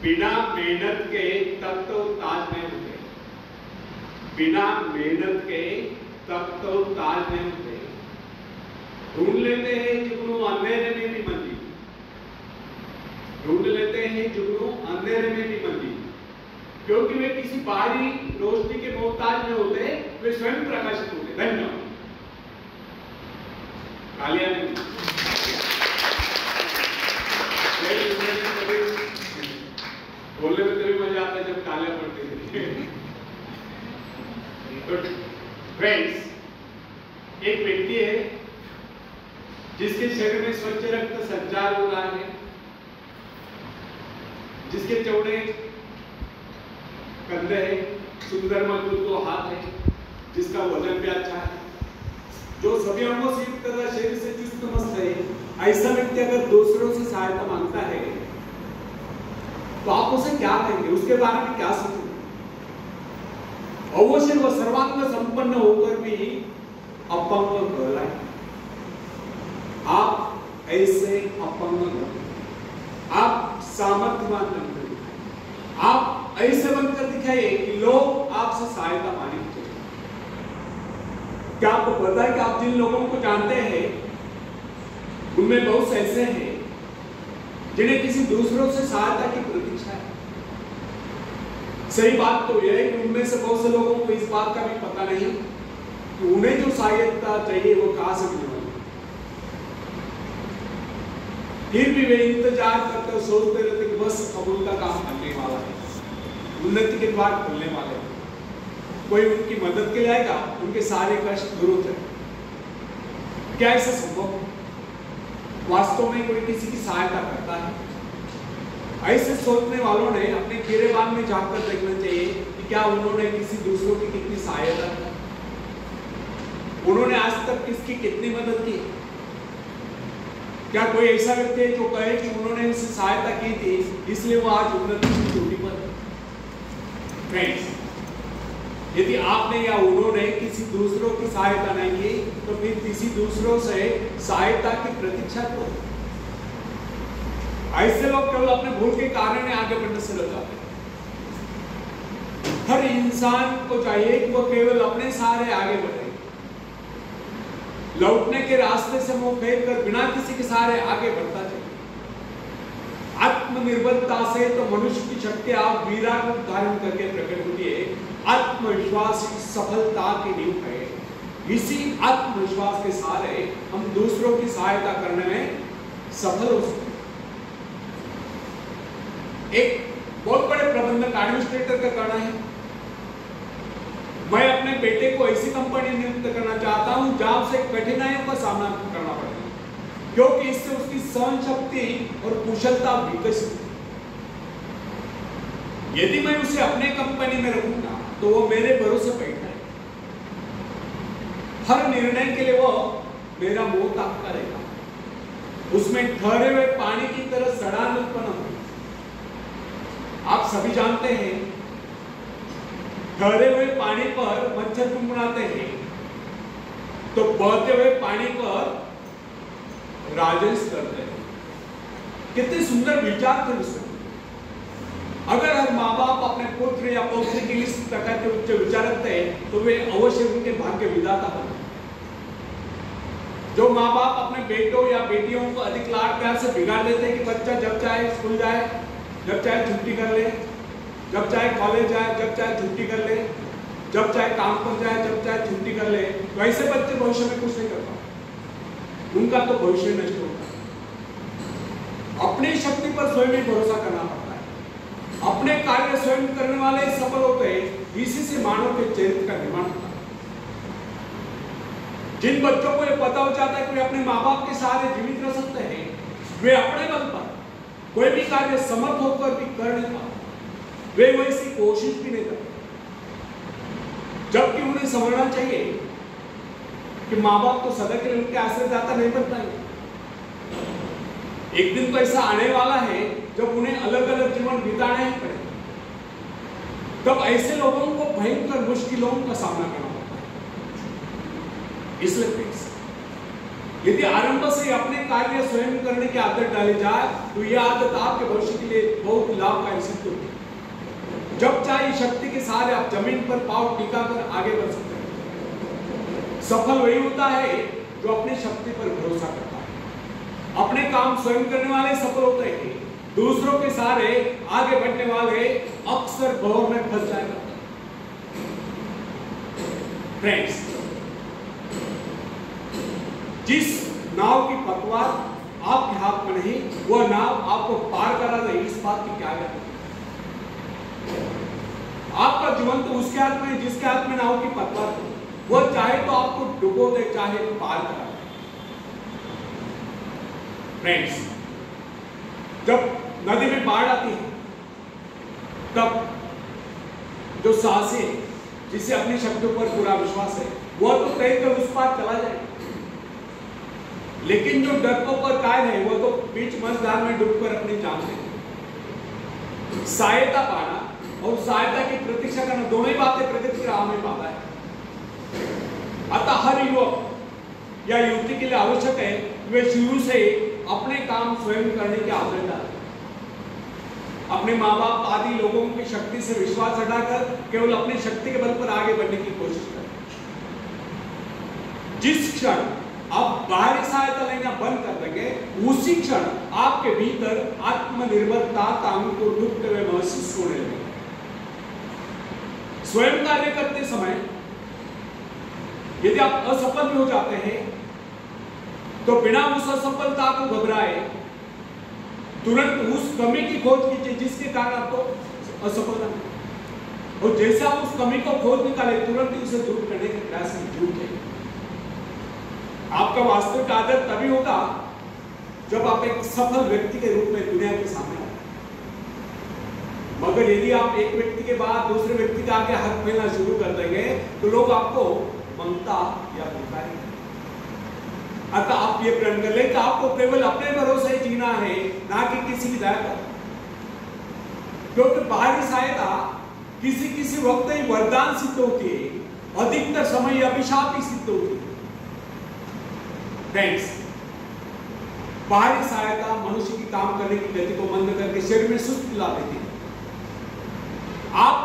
बिना मेहनत के तब तो ताज नहीं होते, बिना मेहनत के तब तो ताज नहीं होते। ढूंढ लेते हैं जुगनू अंधेरे में भी मंजिल, ढूंढ लेते हैं जुगनू अंधेरे में भी मंजिल, क्योंकि वे किसी बाहरी रोशनी के मोहताज में होते, वे स्वयं प्रकाशित होते। धन्यवाद। तालियां नहीं, बोलने में तभी मजा आता है जब तालियां पड़ती है। तो फ्रेंड्स, एक व्यक्ति है जिसके शरीर में स्वच्छ रक्त संचार हो रहा है, जिसके चौड़े कंधे हैं, सुंदर मजबूत दो हाथ है, जिसका वजन भी अच्छा है, जो सभी अंगों से युक्त तथा शरीर से चुस्त मस्त है। ऐसा व्यक्ति अगर दूसरों से सहायता मांगता है तो आप उसे क्या कहेंगे, उसके बारे में क्या सोचेंगे? अवश्य वह सर्वांग संपन्न होकर भी अपंग कहलाए। आप ऐसे अपंग नहीं, आप सामर्थ्यवान बनकर, आप ऐसे बनकर दिखाइए कि लोग आपसे सहायता मांगने चाहिए। क्या आपको पता है कि आप जिन लोगों को जानते हैं उनमें बहुत से ऐसे हैं जिन्हें किसी दूसरों से सहायता की प्रतीक्षा है। सही बात तो यह है कि उनमें से बहुत से लोगों को इस बात का भी पता नहीं कि उन्हें जो सहायता चाहिए वो कहां से मिलने वाली, फिर भी वे इंतजार करते और सोचते रहते कि बस कबूल का काम बनने वाला है, उन्नति के द्वार खुलने वाले हैं, कोई उनकी मदद के लिए आएगा, उनके सारे कष्ट दूर हो जाएंगे। क्या ऐसा संभव है? वास्तव में कोई किसी की सहायता करता है? ऐसे सोचने वालों ने अपने गिरेबान में जाकर देखना चाहिए कि क्या उन्होंने किसी दूसरों की कितनी सहायता की, उन्होंने आज तक किसकी कितनी मदद की। क्या कोई ऐसा व्यक्ति है जो कहे कि उन्होंने उनसे सहायता की थी इसलिए वो आज उन्नति की चोटी पर है? फ्रेंड्स, यदि आपने या उन्होंने किसी दूसरों की सहायता नहीं की तो फिर किसी दूसरों से सहायता की प्रतीक्षा करो। ऐसे लोग केवल अपने भूल के कारण आगे बढ़ने से लग जाते हैं। हर इंसान को चाहिए कि वो केवल अपने सहारे आगे बढ़े, लौटने के रास्ते से मुंह फेर कर बिना किसी के सहारे आगे बढ़ता जाए। आत्मनिर्भरता से तो मनुष्य की शक्ति आप वीरा रूप धारण करके प्रकट होती है। आत्मविश्वास सफलता की नींव है। इसी आत्मविश्वास के सहारे हम दूसरों की सहायता करने में सफल हो सकते हैं। एक बहुत बड़े प्रबंधक एडमिनिस्ट्रेटर का कहना है, मैं अपने बेटे को ऐसी कंपनी नियुक्त करना चाहता हूं जहां उसे कठिनाइयों का सामना करना पड़ेगा, क्योंकि इससे उसकी सहन शक्ति और कुशलता विकसित। यदि मैं उसे अपने कंपनी में रखूंगा तो वो मेरे भरोसे बैठा है, हर निर्णय के लिए वो मेरा मुंह ताकता रहेगा, उसमें ठहरे हुए पानी की तरह सड़ान उत्पन्न होगी। आप सभी जानते हैं ठहरे हुए पानी पर मच्छर गुनगुनाते हैं तो बहते हुए पानी पर राजस करते हैं। कितने सुंदर विचार थे उसमें। अगर हर माँ बाप अपने पुत्र या पौत्री के लिए इस प्रकार के उच्च विचार रखते हैं तो वे अवश्य उनके भाग्य विधाता होंगे। जो माँ बाप अपने बेटों या बेटियों को अधिक लाड प्यार से बिगाड़ देते हैं कि बच्चा जब चाहे स्कूल जाए, जब चाहे छुट्टी कर ले, जब चाहे कॉलेज जाए, जब चाहे छुट्टी कर ले, जब चाहे काम पर जाए, जब चाहे छुट्टी कर ले, तो ऐसे बच्चे भविष्य में कुछ नहीं कर पाते, उनका तो भविष्य नष्ट होता है। अपनी शक्ति पर स्वयं ही भरोसा करना पड़ता है। अपने कार्य स्वयं करने वाले सफल होते हैं। इसी से मानव के चरित्र का निर्माण होता है। जिन बच्चों को यह पता हो जाता है कि वे अपने माँ बाप के सहारे जीवित रह सकते हैं, वे अपने बल पर कोई भी कार्य समर्थ होकर भी कर नहीं पाते, वे वैसी कोशिश भी नहीं करते। जबकि उन्हें समझना चाहिए कि माँ बाप तो सदा के लिए उनके आश्रयदाता नहीं बन पाएंगे। एक दिन तो ऐसा आने वाला है जब उन्हें अलग अलग जीवन बिताना ही पड़ेगा। तब ऐसे लोगों को भयंकर मुश्किलों का सामना करना पड़ता है। इसलिए यदि आरंभ से अपने कार्य स्वयं करने की आदत डाली जाए तो यह आदत आपके भविष्य के लिए बहुत लाभकारी सिद्ध होगी। जब चाहे शक्ति के सहारे आप जमीन पर पांव टिकाकर आगे बढ़ सकते हैं। सफल वही होता है जो अपनी शक्ति पर भरोसा करता है। अपने काम स्वयं करने वाले सफल होते हैं, दूसरों के सहारे आगे बढ़ने वाले अक्सर भंवर में फंस जाया करते हैं। फ्रेंड्स, जिस नाव की पतवार आपके हाथ में नहीं, वह नाव आपको पार करा दे, इस बात की क्या गारंटी? आपका जीवन तो उसके हाथ में जिसके हाथ में नाव की पतवार हो। वह चाहे तो आपको डुबो दे, चाहे पार करा दे। फ्रेंड्स, जब नदी में बाढ़ आती है तब जो साहसी है, जिसे अपनी शक्तियों पर पूरा विश्वास है, वह तो तैरकर उस पार चला जाए, लेकिन जो डरपोक और कायल है वह तो बीच मझधार में डूबकर अपनी जान ले। सहायता पाना और सहायता की प्रतीक्षा करना, दोनों ही बातें प्रगति की राह में बाधा है। अतः हर युवक या युवती के लिए आवश्यक है वे शुरू से अपने काम स्वयं करने की आदत डालें। अपने माँ बाप आदि लोगों की शक्ति से विश्वास हटाकर केवल अपनी शक्ति के बल पर आगे बढ़ने की कोशिश करें। जिस क्षण आप बाहरी सहायता लेना बंद कर देंगे, उसी क्षण आपके भीतर आत्मनिर्भरता का अंग को डूबते हुए महसूस होने लगेगा। स्वयं कार्य करते समय यदि आप असफल भी हो जाते हैं तो बिना उस असफलता को घबराए तुरंत उस कमी की खोज कीजिए जिसके कारण आपको असफलता मिली। और जैसे आप उस कमी को खोज निकाले, तुरंत उसे दूर करने के प्रयास में जुट जाइए। आपका वास्तविक आदर तभी होगा जब आप एक सफल व्यक्ति के रूप में दुनिया के सामने आए। मगर यदि आप एक व्यक्ति के बाद दूसरे व्यक्ति के आगे हाथ फैलाना शुरू कर देंगे तो लोग आपको ममता या भिखारी। अतः आप ये प्रण कर ले कि आपको केवल अपने भरोसे जीना है, ना कि किसी की दया पर। क्योंकि बाहरी सहायता किसी वक्त ही वरदान सिद्ध होती है, अधिकतर समय अभिशाप ही सिद्ध होती है। फ्रेंड्स, बाहरी सहायता मनुष्य की काम करने की गति को मंद करके शरीर में सुस्ती ला देती है। आप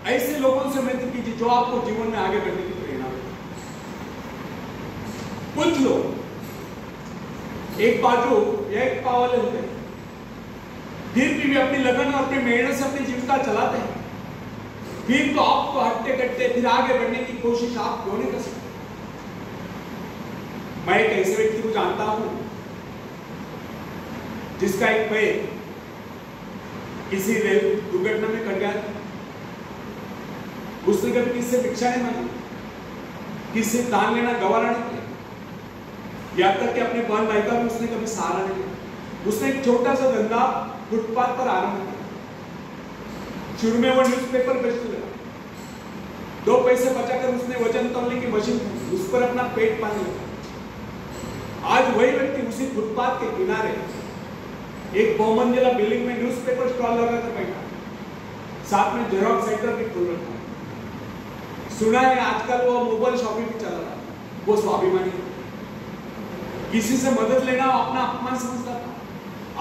ऐसे लोगों से मित्र कीजिए जो आपको जीवन में आगे बढ़ने की प्रेरणा देते। कुछ लोग एक बाजू या एक पाव वाले होते हैं, फिर भी वे अपनी लगन और अपनी मेहनत से अपनी जीविका चलाते हैं। फिर तो आपको हटते कटते फिर आगे बढ़ने की कोशिश आप क्यों नहीं कर सकते? मैं एक ऐसे व्यक्ति को जानता हूं जिसका एक पैर किसी रेल दुर्घटना में कट गया। उसने कभी किससे भिक्षा नहीं मांगी, किससे दान लेना गवारा नहीं किया, यहाँ तक कि अपने बहन भाई का भी उसने कभी सहारा नहीं किया। उसने एक छोटा सा धंधा फुटपाथ पर आरंभ किया। शुरू में वो न्यूज़पेपर बेचने लगा। 2 पैसे बचाकर उसने वजन तौलने की मशीन उस पर अपना पेट पालने लगा। आज वही व्यक्ति उसी फुटपाथ के किनारे एक बहुमंजिला बिल्डिंग में न्यूज़पेपर स्टॉल लगाकर बैठा, साथ में जेरॉक्स सेंटर भी खोल रखा। सुना है आजकल वो मोबाइल शॉपिंग भी चला रहा है। वो स्वाभिमानी, किसी से मदद लेना अपना अपमान समझता था।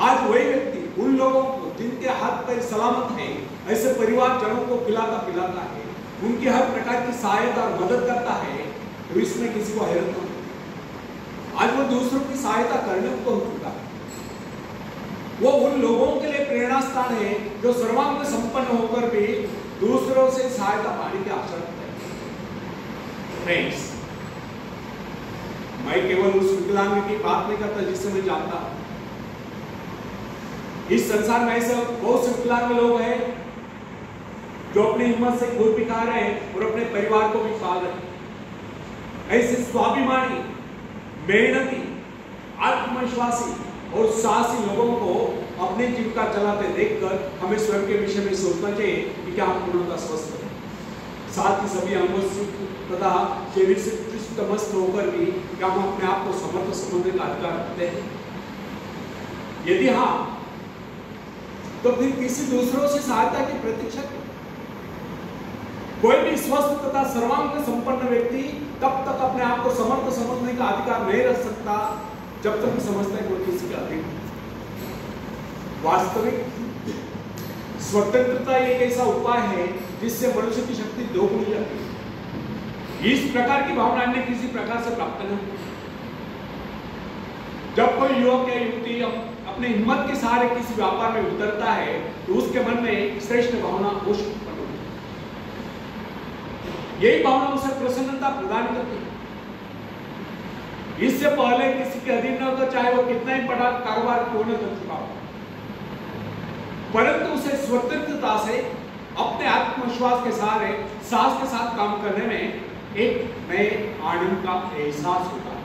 आज वही व्यक्ति उन लोगों को जिनके हाथ पैर सलामत है, ऐसे परिवारजनों को खिलाता पिलाता है, उनकी हर प्रकार की सहायता और मदद करता है। तो इसमें किसी को हैरत नहीं। आज वो दूसरों की सहायता करने को हो चुका है। वो उन लोगों के लिए प्रेरणा स्थान है जो सर्वांग संपन्न होकर भी दूसरों से सहायता पाने की आशा रखते हैं। फ्रेंड्स, मैं केवल उस विकलांग की बात नहीं करता जिससे मैं जानता हूं। इस संसार में ऐसे बहुत से विकलांग लोग हैं जो अपनी हिम्मत से खुद भी खा रहे हैं और अपने परिवार को भी पाल रहे हैं। ऐसे स्वाभिमानी, मेहनती, आत्मविश्वासी और साहसी लोगों को अपनी जीविका चलाते देखकर हमें स्वयं के विषय में सोचना चाहिए कि क्या हम पूर्णतः स्वस्थ हैं, साथ ही सभी अंगों तथा शरीर से चुस्त मस्त होकर भी क्या हम अपने आप को समर्थ समझने का अधिकार रखते हैं? यदि हाँ, तो फिर किसी दूसरों से सहायता की प्रतीक्षा करें। कोई भी स्वस्थ तथा सर्वांग संपन्न व्यक्ति तब तक अपने आप को समर्थ समझने का अधिकार नहीं रख सकता जब तक समझता है कोई किसी का अधीन। वास्तविक स्वतंत्रता एक ऐसा उपाय है जिससे मनुष्य की शक्ति दोगुनी हो जाती है। इस प्रकार की भावना अन्य किसी प्रकार से प्राप्त नहीं होती। जब कोई युवक या युवती अपने हिम्मत के सहारे किसी व्यापार में उतरता है तो उसके मन में एक श्रेष्ठ भावना अवश्य उत्पन्न होती है। यही भावना उसे प्रसन्नता प्रदान करती है। इससे पहले किसी के अधीन न होता, चाहे वो कितना ही बड़ा कारोबार क्यों न कर चुका हो, परंतु उसे स्वतंत्रता से अपने आत्मविश्वास के सहारे साहस के साथ काम करने में एक नए आनंद का एहसास होता है।